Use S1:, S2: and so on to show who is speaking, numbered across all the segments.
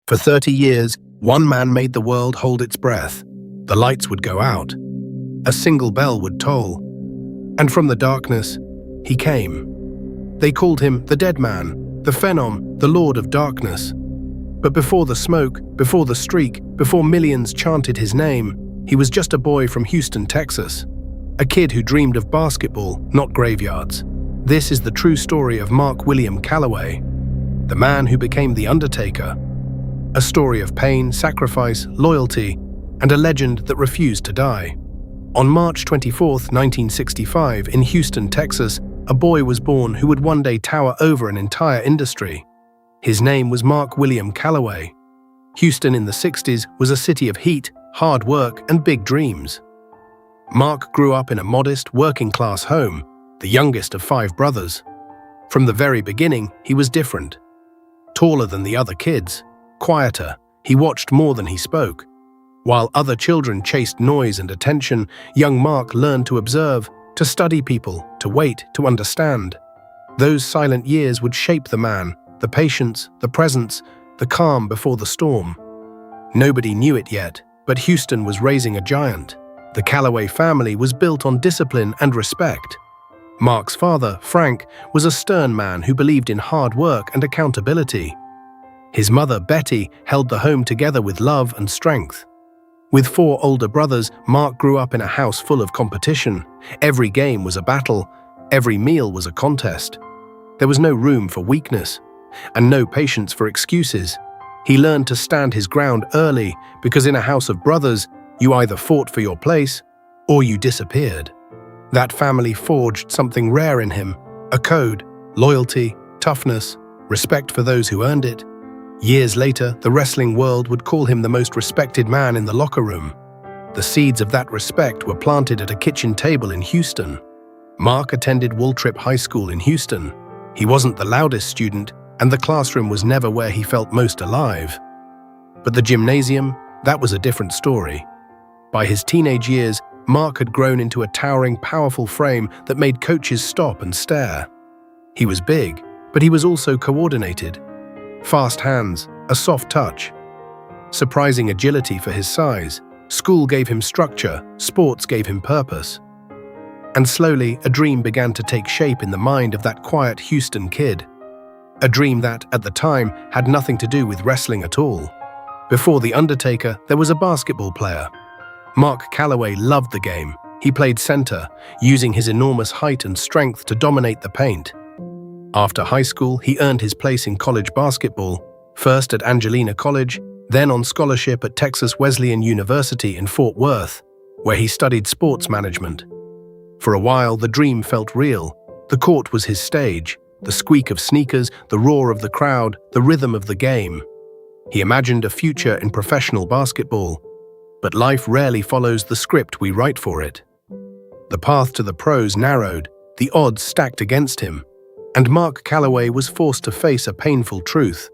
S1: For 30 years, one man made the world hold its breath. The lights would go out. A single bell would toll. And from the darkness, he came. They called him the Deadman, the Phenom, the Lord of Darkness. But before the smoke, before the streak, before millions chanted his name, he was just a boy from Houston, Texas. A kid who dreamed of basketball, not graveyards. This is the true story of Mark William Calaway, the man who became the Undertaker. A story of pain, sacrifice, loyalty, and a legend that refused to die. On March 24, 1965, in Houston, Texas, a boy was born who would one day tower over an entire industry. His name was Mark William Calaway. Houston in the 60s was a city of heat, hard work, and big dreams. Mark grew up in a modest, working-class home, the youngest of 5 brothers. From the very beginning, he was different. Taller than the other kids, quieter, he watched more than he spoke. While other children chased noise and attention, young Mark learned to observe, to study people, to wait, to understand. Those silent years would shape the man, the patience, the presence, the calm before the storm. Nobody knew it yet, but Houston was raising a giant. The Calaway family was built on discipline and respect. Mark's father, Frank, was a stern man who believed in hard work and accountability. His mother, Betty, held the home together with love and strength. With 4 older brothers, Mark grew up in a house full of competition. Every game was a battle. Every meal was a contest. There was no room for weakness, and no patience for excuses. He learned to stand his ground early, because in a house of brothers, you either fought for your place or you disappeared. That family forged something rare in him, a code, loyalty, toughness, respect for those who earned it. Years later, the wrestling world would call him the most respected man in the locker room. The seeds of that respect were planted at a kitchen table in Houston. Mark attended Waltrip High School in Houston. He wasn't the loudest student, and the classroom was never where he felt most alive. But the gymnasium, that was a different story. By his teenage years, Mark had grown into a towering, powerful frame that made coaches stop and stare. He was big, but he was also coordinated. Fast hands, a soft touch. Surprising agility for his size. School gave him structure, sports gave him purpose. And slowly, a dream began to take shape in the mind of that quiet Houston kid. A dream that, at the time, had nothing to do with wrestling at all. Before The Undertaker, there was a basketball player. Mark Callaway loved the game. He played center, using his enormous height and strength to dominate the paint. After high school, he earned his place in college basketball, first at Angelina College, then on scholarship at Texas Wesleyan University in Fort Worth, where he studied sports management. For a while, the dream felt real. The court was his stage, the squeak of sneakers, the roar of the crowd, the rhythm of the game. He imagined a future in professional basketball. But life rarely follows the script we write for it. The path to the pros narrowed, the odds stacked against him, and Mark Callaway was forced to face a painful truth,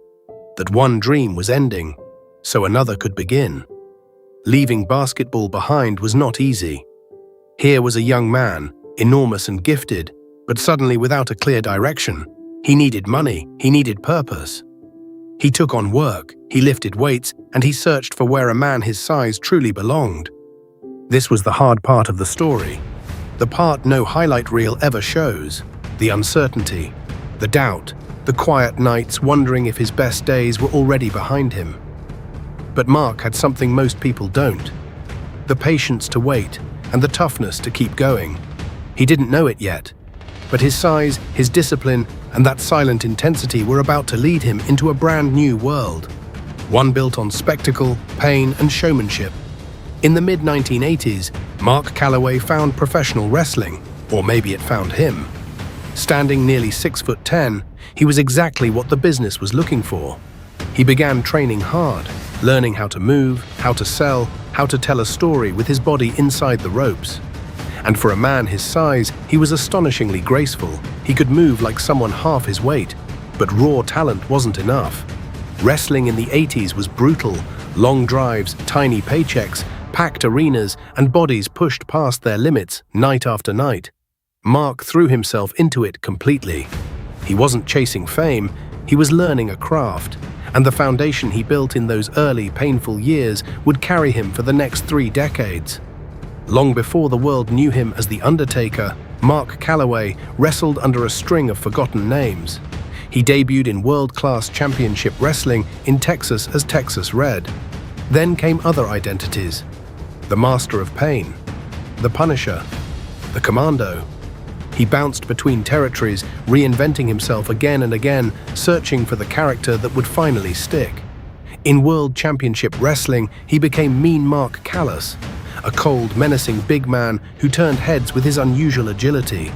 S1: that one dream was ending, so another could begin. Leaving basketball behind was not easy. Here was a young man, enormous and gifted, but suddenly without a clear direction. He needed money, he needed purpose. He took on work, he lifted weights, and he searched for where a man his size truly belonged. This was the hard part of the story, the part no highlight reel ever shows, the uncertainty, the doubt, the quiet nights wondering if his best days were already behind him. But Mark had something most people don't, the patience to wait and the toughness to keep going. He didn't know it yet, but his size, his discipline, and that silent intensity were about to lead him into a brand new world, one built on spectacle, pain, and showmanship. In the mid-1980s, Mark Callaway found professional wrestling, or maybe it found him. Standing nearly 6'10", he was exactly what the business was looking for. He began training hard, learning how to move, how to sell, how to tell a story with his body inside the ropes. And for a man his size, he was astonishingly graceful. He could move like someone half his weight, but raw talent wasn't enough. Wrestling in the 80s was brutal, long drives, tiny paychecks, packed arenas, and bodies pushed past their limits night after night. Mark threw himself into it completely. He wasn't chasing fame, he was learning a craft, and the foundation he built in those early, painful years would carry him for the next 3 decades. Long before the world knew him as The Undertaker, Mark Callaway wrestled under a string of forgotten names. He debuted in world-class championship wrestling in Texas as Texas Red. Then came other identities: the Master of Pain, the Punisher, the Commando. He bounced between territories, reinventing himself again and again, searching for the character that would finally stick. In World Championship Wrestling, he became Mean Mark Calaway, a cold, menacing big man who turned heads with his unusual agility.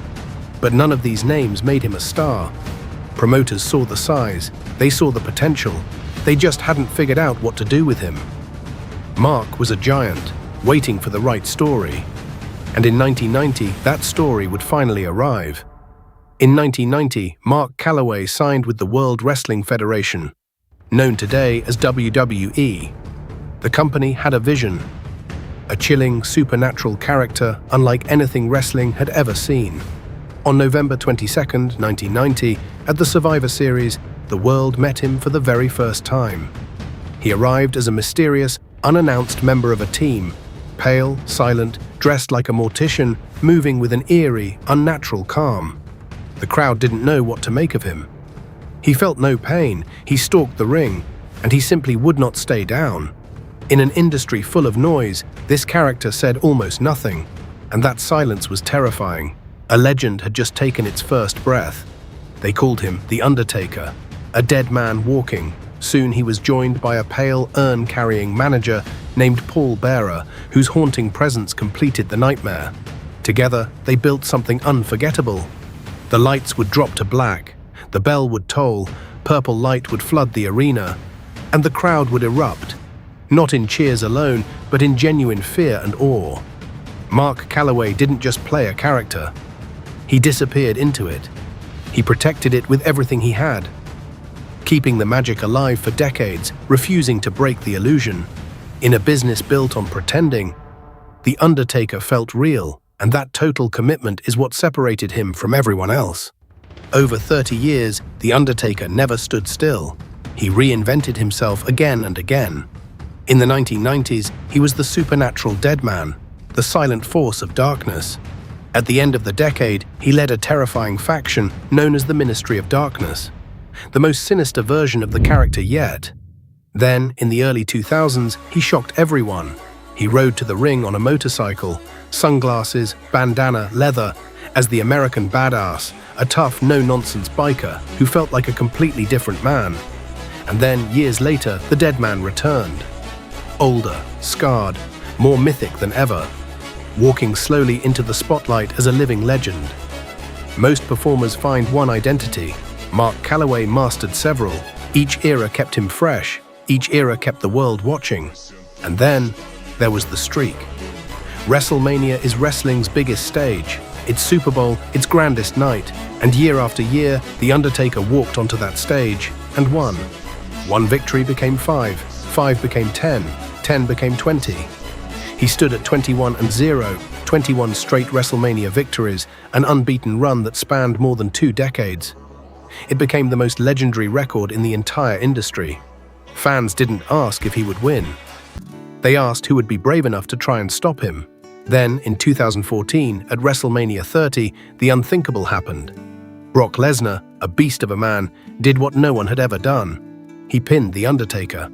S1: But none of these names made him a star. Promoters saw the size, they saw the potential, they just hadn't figured out what to do with him. Mark was a giant, waiting for the right story. And in 1990, that story would finally arrive. In 1990, Mark Callaway signed with the World Wrestling Federation, known today as WWE. The company had a vision: a chilling, supernatural character unlike anything wrestling had ever seen. On November 22, 1990, at the Survivor Series, the world met him for the very first time. He arrived as a mysterious, unannounced member of a team, pale, silent, dressed like a mortician, moving with an eerie, unnatural calm. The crowd didn't know what to make of him. He felt no pain, he stalked the ring, and he simply would not stay down. In an industry full of noise, this character said almost nothing, and that silence was terrifying. A legend had just taken its first breath. They called him The Undertaker, a dead man walking. Soon he was joined by a pale, urn-carrying manager named Paul Bearer, whose haunting presence completed the nightmare. Together, they built something unforgettable. The lights would drop to black, the bell would toll, purple light would flood the arena, and the crowd would erupt, not in cheers alone, but in genuine fear and awe. Mark Callaway didn't just play a character. He disappeared into it. He protected it with everything he had, keeping the magic alive for decades, refusing to break the illusion. In a business built on pretending, The Undertaker felt real, and that total commitment is what separated him from everyone else. Over 30 years, The Undertaker never stood still. He reinvented himself again and again. In the 1990s, he was the supernatural Deadman, the silent force of darkness. At the end of the decade, he led a terrifying faction known as the Ministry of Darkness, the most sinister version of the character yet. Then, in the early 2000s, he shocked everyone. He rode to the ring on a motorcycle, sunglasses, bandana, leather, as the American badass, a tough, no-nonsense biker who felt like a completely different man. And then, years later, the Deadman returned. Older, scarred, more mythic than ever, walking slowly into the spotlight as a living legend. Most performers find one identity. Mark Callaway mastered several. Each era kept him fresh. Each era kept the world watching. And then, there was the Streak. WrestleMania is wrestling's biggest stage, its Super Bowl, its grandest night, and year after year, The Undertaker walked onto that stage and won. One victory became 5, 5 became 10, 10 became 20. He stood at 21-0, 21 straight WrestleMania victories, an unbeaten run that spanned more than 2 decades. It became the most legendary record in the entire industry. Fans didn't ask if he would win. They asked who would be brave enough to try and stop him. Then, in 2014, at WrestleMania 30, the unthinkable happened. Brock Lesnar, a beast of a man, did what no one had ever done. He pinned The Undertaker.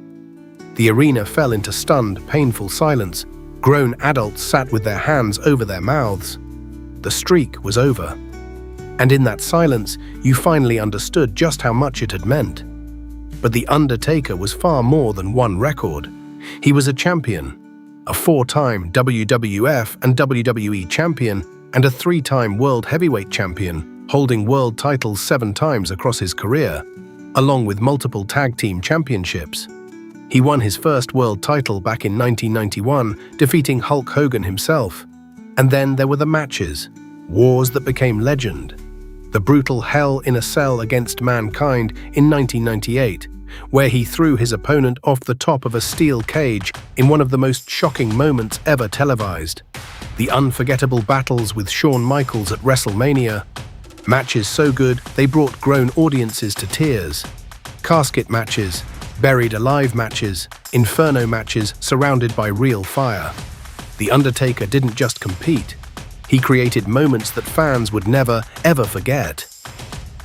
S1: The arena fell into stunned, painful silence. Grown adults sat with their hands over their mouths. The streak was over. And in that silence, you finally understood just how much it had meant. But The Undertaker was far more than one record. He was a champion, a 4-time WWF and WWE champion, and a 3-time World Heavyweight champion, holding world titles 7 times across his career, along with multiple tag team championships. He won his first world title back in 1991, defeating Hulk Hogan himself. And then there were the matches, wars that became legend. The brutal Hell in a Cell against Mankind in 1998, where he threw his opponent off the top of a steel cage in one of the most shocking moments ever televised. The unforgettable battles with Shawn Michaels at WrestleMania. Matches so good they brought grown audiences to tears. Casket matches, buried alive matches, inferno matches surrounded by real fire. The Undertaker didn't just compete. He created moments that fans would never, ever forget.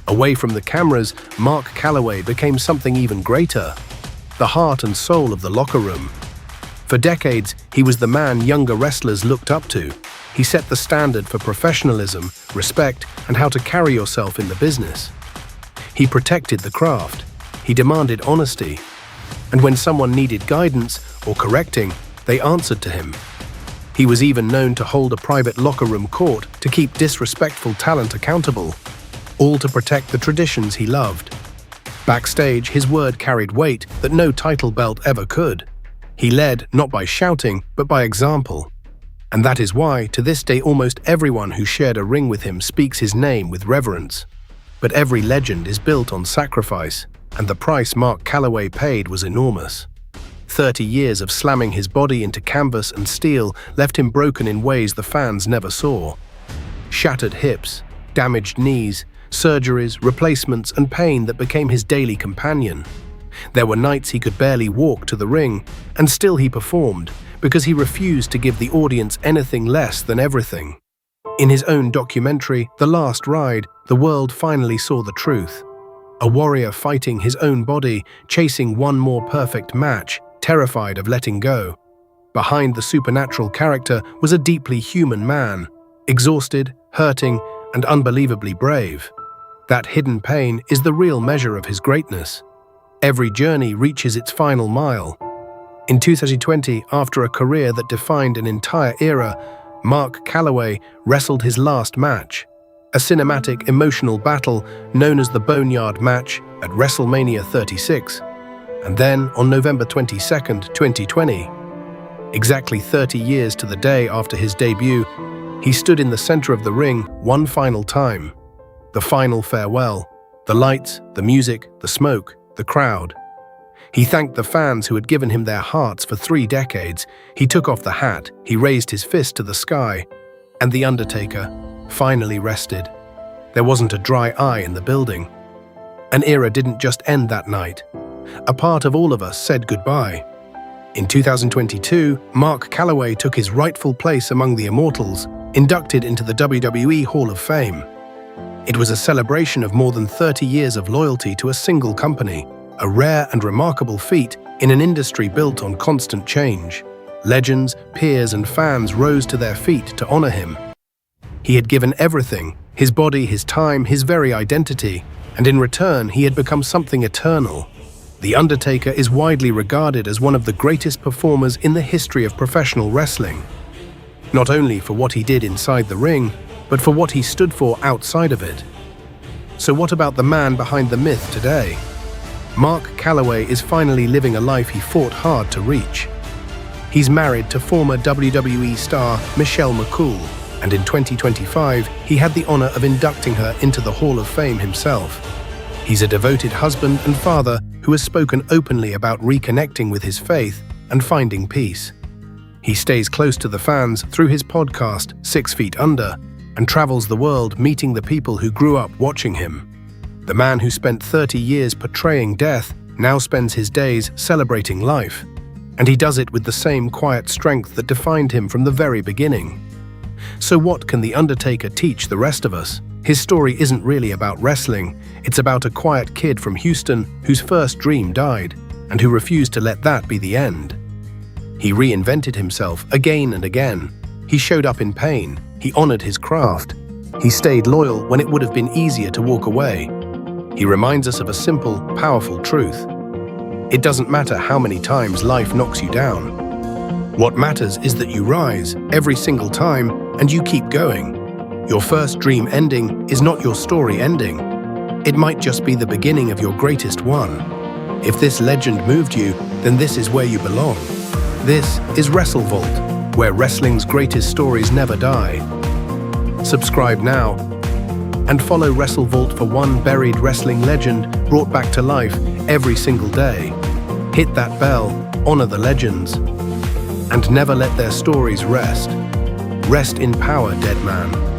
S1: Away from the cameras, Mark Callaway became something even greater, the heart and soul of the locker room. For decades, he was the man younger wrestlers looked up to. He set the standard for professionalism, respect, and how to carry yourself in the business. He protected the craft. He demanded honesty. And when someone needed guidance or correcting, they answered to him. He was even known to hold a private locker room court to keep disrespectful talent accountable, all to protect the traditions he loved. Backstage, his word carried weight that no title belt ever could. He led not by shouting, but by example. And that is why, to this day, almost everyone who shared a ring with him speaks his name with reverence. But every legend is built on sacrifice, and the price Mark Callaway paid was enormous. 30 years of slamming his body into canvas and steel left him broken in ways the fans never saw. Shattered hips, damaged knees, surgeries, replacements, and pain that became his daily companion. There were nights he could barely walk to the ring, and still he performed, because he refused to give the audience anything less than everything. In his own documentary, The Last Ride, the world finally saw the truth. A warrior fighting his own body, chasing one more perfect match, terrified of letting go. Behind the supernatural character was a deeply human man, exhausted, hurting, and unbelievably brave. That hidden pain is the real measure of his greatness. Every journey reaches its final mile. In 2020, after a career that defined an entire era, Mark Callaway wrestled his last match, a cinematic, emotional battle known as the Boneyard Match at WrestleMania 36. And then, on November 22, 2020, exactly 30 years to the day after his debut, he stood in the center of the ring one final time. The final farewell, the lights, the music, the smoke, the crowd. He thanked the fans who had given him their hearts for 3 decades. He took off the hat, he raised his fist to the sky, and the Undertaker finally rested. There wasn't a dry eye in the building. An era didn't just end that night. A part of all of us said goodbye. In 2022, Mark Callaway took his rightful place among the immortals, inducted into the WWE Hall of Fame. It was a celebration of more than 30 years of loyalty to a single company, a rare and remarkable feat in an industry built on constant change. Legends, peers, and fans rose to their feet to honor him. He had given everything, his body, his time, his very identity, and in return he had become something eternal. The Undertaker is widely regarded as one of the greatest performers in the history of professional wrestling. Not only for what he did inside the ring, but for what he stood for outside of it. So what about the man behind the myth today? Mark Callaway is finally living a life he fought hard to reach. He's married to former WWE star Michelle McCool, and in 2025, he had the honor of inducting her into the Hall of Fame himself. He's a devoted husband and father who has spoken openly about reconnecting with his faith and finding peace. He stays close to the fans through his podcast, 6 Feet Under, and travels the world meeting the people who grew up watching him. The man who spent 30 years portraying death now spends his days celebrating life, and he does it with the same quiet strength that defined him from the very beginning. So what can The Undertaker teach the rest of us? His story isn't really about wrestling, it's about a quiet kid from Houston whose first dream died, and who refused to let that be the end. He reinvented himself again and again. He showed up in pain, he honored his craft. He stayed loyal when it would have been easier to walk away. He reminds us of a simple, powerful truth. It doesn't matter how many times life knocks you down. What matters is that you rise every single time and you keep going. Your first dream ending is not your story ending. It might just be the beginning of your greatest one. If this legend moved you, then this is where you belong. This is WrestleVault, where wrestling's greatest stories never die. Subscribe now and follow WrestleVault for one buried wrestling legend brought back to life every single day. Hit that bell, honor the legends, and never let their stories rest. Rest in power, Deadman.